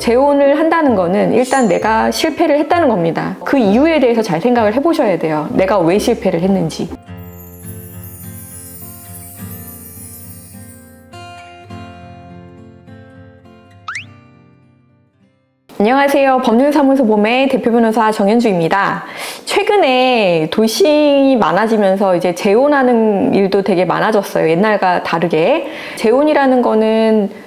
재혼을 한다는 거는 일단 내가 실패를 했다는 겁니다. 그 이유에 대해서 잘 생각을 해보셔야 돼요. 내가 왜 실패를 했는지. 안녕하세요. 법률사무소 봄의 대표 변호사 정현주입니다. 최근에 돌싱이 많아지면서 이제 재혼하는 일도 되게 많아졌어요. 옛날과 다르게. 재혼이라는 거는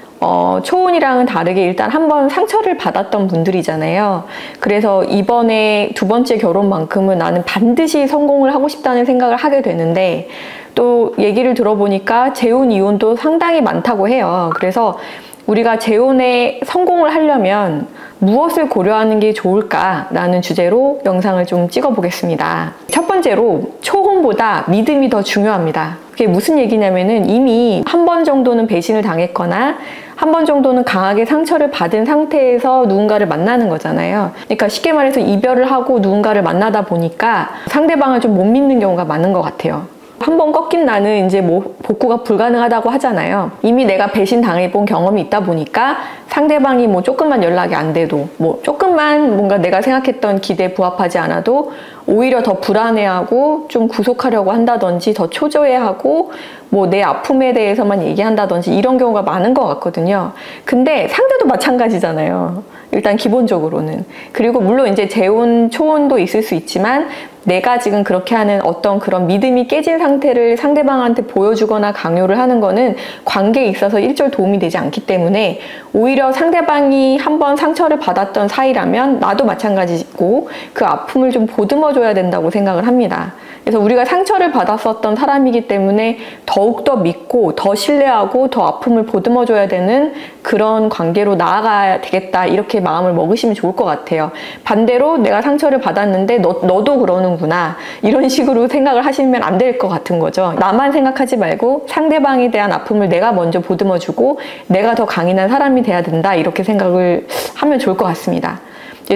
초혼이랑은 다르게 일단 한번 상처를 받았던 분들이잖아요. 그래서 이번에 두 번째 결혼만큼은 나는 반드시 성공을 하고 싶다는 생각을 하게 되는데, 또 얘기를 들어보니까 재혼 이혼도 상당히 많다고 해요. 그래서 우리가 재혼에 성공을 하려면 무엇을 고려하는 게 좋을까라는 주제로 영상을 좀 찍어보겠습니다. 첫 번째로, 초혼보다 믿음이 더 중요합니다. 그게 무슨 얘기냐면은 이미 한 번 정도는 배신을 당했거나 한 번 정도는 강하게 상처를 받은 상태에서 누군가를 만나는 거잖아요. 그러니까 쉽게 말해서 이별을 하고 누군가를 만나다 보니까 상대방을 좀 못 믿는 경우가 많은 것 같아요. 한 번 꺾인 나는 이제 뭐 복구가 불가능하다고 하잖아요. 이미 내가 배신 당해본 경험이 있다 보니까 상대방이 뭐 조금만 연락이 안 돼도, 뭐 조금만 뭔가 내가 생각했던 기대에 부합하지 않아도 오히려 더 불안해하고 좀 구속하려고 한다든지 더 초조해하고 뭐 내 아픔에 대해서만 얘기한다든지 이런 경우가 많은 것 같거든요. 근데 상대도 마찬가지잖아요. 일단 기본적으로는. 그리고 물론 이제 재혼, 초혼도 있을 수 있지만 내가 지금 그렇게 하는 어떤 그런 믿음이 깨진 상태를 상대방한테 보여주거나 강요를 하는 거는 관계에 있어서 일절 도움이 되지 않기 때문에 오히려 상대방이 한번 상처를 받았던 사이라면 나도 마찬가지고 그 아픔을 좀 보듬어줘야 된다고 생각을 합니다. 그래서 우리가 상처를 받았었던 사람이기 때문에 더욱더 믿고 더 신뢰하고 더 아픔을 보듬어줘야 되는 그런 관계로 나아가야 되겠다, 이렇게 마음을 먹으시면 좋을 것 같아요. 반대로 내가 상처를 받았는데 너도 그러는구나, 이런 식으로 생각을 하시면 안 될 것 같은 거죠. 나만 생각하지 말고 상대방에 대한 아픔을 내가 먼저 보듬어주고 내가 더 강인한 사람이 돼야 된다, 이렇게 생각을 하면 좋을 것 같습니다.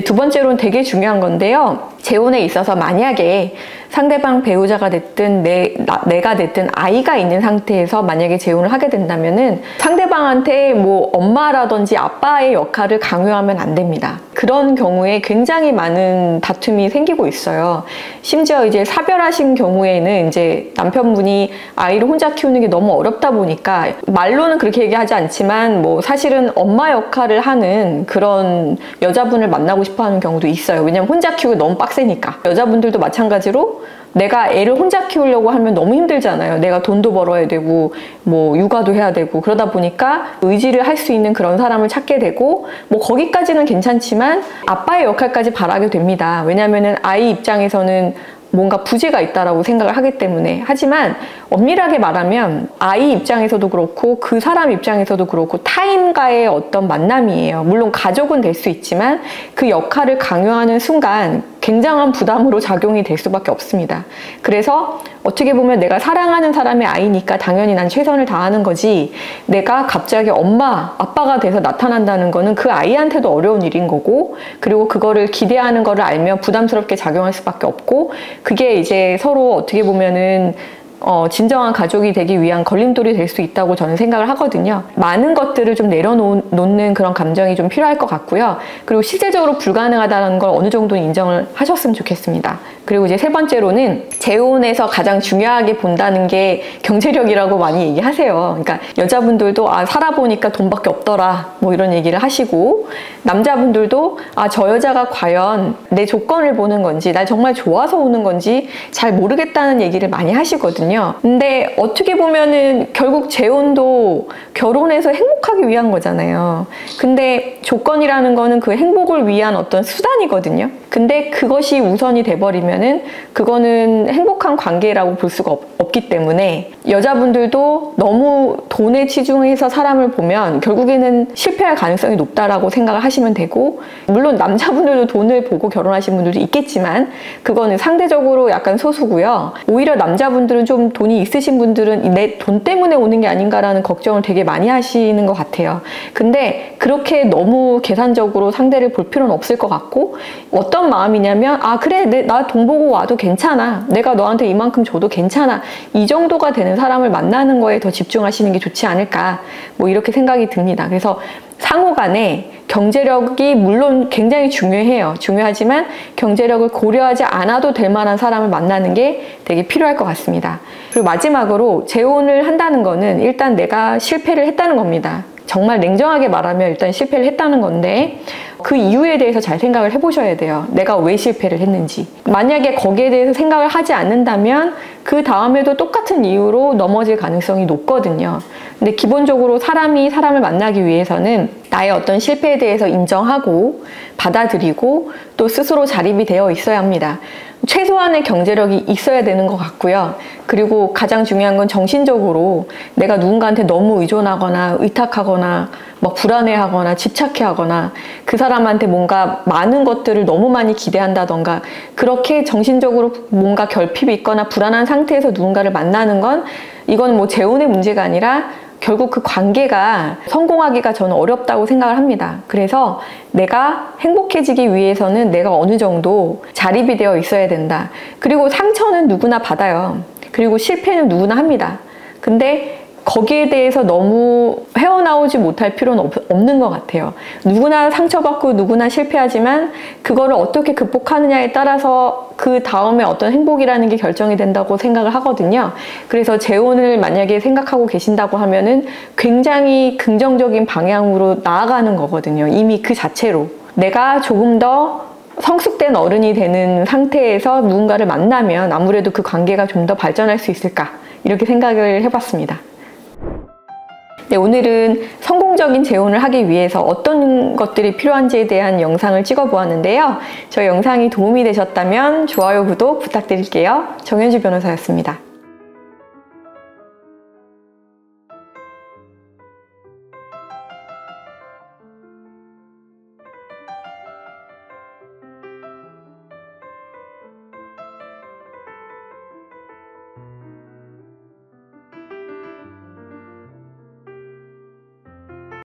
두 번째로는 되게 중요한 건데요. 재혼에 있어서 만약에 상대방 배우자가 됐든 내가 됐든 아이가 있는 상태에서 만약에 재혼을 하게 된다면은 상대방한테 뭐 엄마라든지 아빠의 역할을 강요하면 안 됩니다. 그런 경우에 굉장히 많은 다툼이 생기고 있어요. 심지어 이제 사별하신 경우에는 이제 남편분이 아이를 혼자 키우는 게 너무 어렵다 보니까 말로는 그렇게 얘기하지 않지만 뭐 사실은 엄마 역할을 하는 그런 여자분을 만나고 싶어 하는 경우도 있어요. 왜냐면 혼자 키우기 너무 빡세니까. 여자분들도 마찬가지로 내가 애를 혼자 키우려고 하면 너무 힘들잖아요. 내가 돈도 벌어야 되고 뭐 육아도 해야 되고, 그러다 보니까 의지를 할 수 있는 그런 사람을 찾게 되고, 뭐 거기까지는 괜찮지만 아빠의 역할까지 바라게 됩니다. 왜냐면은 아이 입장에서는 뭔가 부재가 있다라고 생각을 하기 때문에. 하지만 엄밀하게 말하면 아이 입장에서도 그렇고 그 사람 입장에서도 그렇고 타인과의 어떤 만남이에요. 물론 가족은 될 수 있지만 그 역할을 강요하는 순간 굉장한 부담으로 작용이 될 수밖에 없습니다. 그래서 어떻게 보면 내가 사랑하는 사람의 아이니까 당연히 난 최선을 다하는 거지, 내가 갑자기 엄마, 아빠가 돼서 나타난다는 거는 그 아이한테도 어려운 일인 거고, 그리고 그거를 기대하는 거를 알면 부담스럽게 작용할 수밖에 없고, 그게 이제 서로 어떻게 보면은 진정한 가족이 되기 위한 걸림돌이 될 수 있다고 저는 생각을 하거든요. 많은 것들을 좀 내려놓는 그런 감정이 좀 필요할 것 같고요. 그리고 실제적으로 불가능하다는 걸 어느 정도는 인정을 하셨으면 좋겠습니다. 그리고 이제 세 번째로는 재혼에서 가장 중요하게 본다는 게 경제력이라고 많이 얘기하세요. 그러니까 여자분들도 살아보니까 돈밖에 없더라, 뭐 이런 얘기를 하시고, 남자분들도 저 여자가 과연 내 조건을 보는 건지 날 정말 좋아서 오는 건지 잘 모르겠다는 얘기를 많이 하시거든요. 근데 어떻게 보면은 결국 재혼도 결혼해서 행복하기 위한 거잖아요. 근데 조건이라는 거는 그 행복을 위한 어떤 수단이거든요. 근데 그것이 우선이 돼버리면은 그거는 행복한 관계라고 볼 수가 없기 때문에 여자분들도 너무 돈에 치중해서 사람을 보면 결국에는 실패할 가능성이 높다라고 생각을 하시면 되고, 물론 남자분들도 돈을 보고 결혼하신 분들도 있겠지만 그거는 상대적으로 약간 소수고요. 오히려 남자분들은 좀 돈이 있으신 분들은 내 돈 때문에 오는 게 아닌가라는 걱정을 되게 많이 하시는 것 같아요. 근데 그렇게 너무 계산적으로 상대를 볼 필요는 없을 것 같고, 어떤 어떤 마음이냐면, 아, 그래, 나 돈 보고 와도 괜찮아. 내가 너한테 이만큼 줘도 괜찮아. 이 정도가 되는 사람을 만나는 거에 더 집중하시는 게 좋지 않을까. 뭐 이렇게 생각이 듭니다. 그래서 상호 간에 경제력이 물론 굉장히 중요해요. 중요하지만 경제력을 고려하지 않아도 될 만한 사람을 만나는 게 되게 필요할 것 같습니다. 그리고 마지막으로 재혼을 한다는 거는 일단 내가 실패를 했다는 겁니다. 정말 냉정하게 말하면 일단 실패를 했다는 건데 그 이유에 대해서 잘 생각을 해보셔야 돼요. 내가 왜 실패를 했는지. 만약에 거기에 대해서 생각을 하지 않는다면 그 다음에도 똑같은 이유로 넘어질 가능성이 높거든요. 근데 기본적으로 사람이 사람을 만나기 위해서는 나의 어떤 실패에 대해서 인정하고 받아들이고 또 스스로 자립이 되어 있어야 합니다. 최소한의 경제력이 있어야 되는 것 같고요. 그리고 가장 중요한 건 정신적으로 내가 누군가한테 너무 의존하거나 의탁하거나 막 불안해하거나 집착해하거나 그 사람한테 뭔가 많은 것들을 너무 많이 기대한다던가 그렇게 정신적으로 뭔가 결핍이 있거나 불안한 상태에서 누군가를 만나는 건 이건 뭐 재혼의 문제가 아니라 결국 그 관계가 성공하기가 저는 어렵다고 생각을 합니다. 그래서 내가 행복해지기 위해서는 내가 어느 정도 자립이 되어 있어야 된다. 그리고 상처는 누구나 받아요. 그리고 실패는 누구나 합니다. 근데 거기에 대해서 너무 헤어나오지 못할 필요는 없는 것 같아요. 누구나 상처받고 누구나 실패하지만 그거를 어떻게 극복하느냐에 따라서 그 다음에 어떤 행복이라는 게 결정이 된다고 생각을 하거든요. 그래서 재혼을 만약에 생각하고 계신다고 하면은 굉장히 긍정적인 방향으로 나아가는 거거든요. 이미 그 자체로. 내가 조금 더 성숙된 어른이 되는 상태에서 누군가를 만나면 아무래도 그 관계가 좀 더 발전할 수 있을까? 이렇게 생각을 해봤습니다. 네, 오늘은 성공적인 재혼을 하기 위해서 어떤 것들이 필요한지에 대한 영상을 찍어 보았는데요. 저희 영상이 도움이 되셨다면 좋아요, 구독 부탁드릴게요. 정현주 변호사였습니다.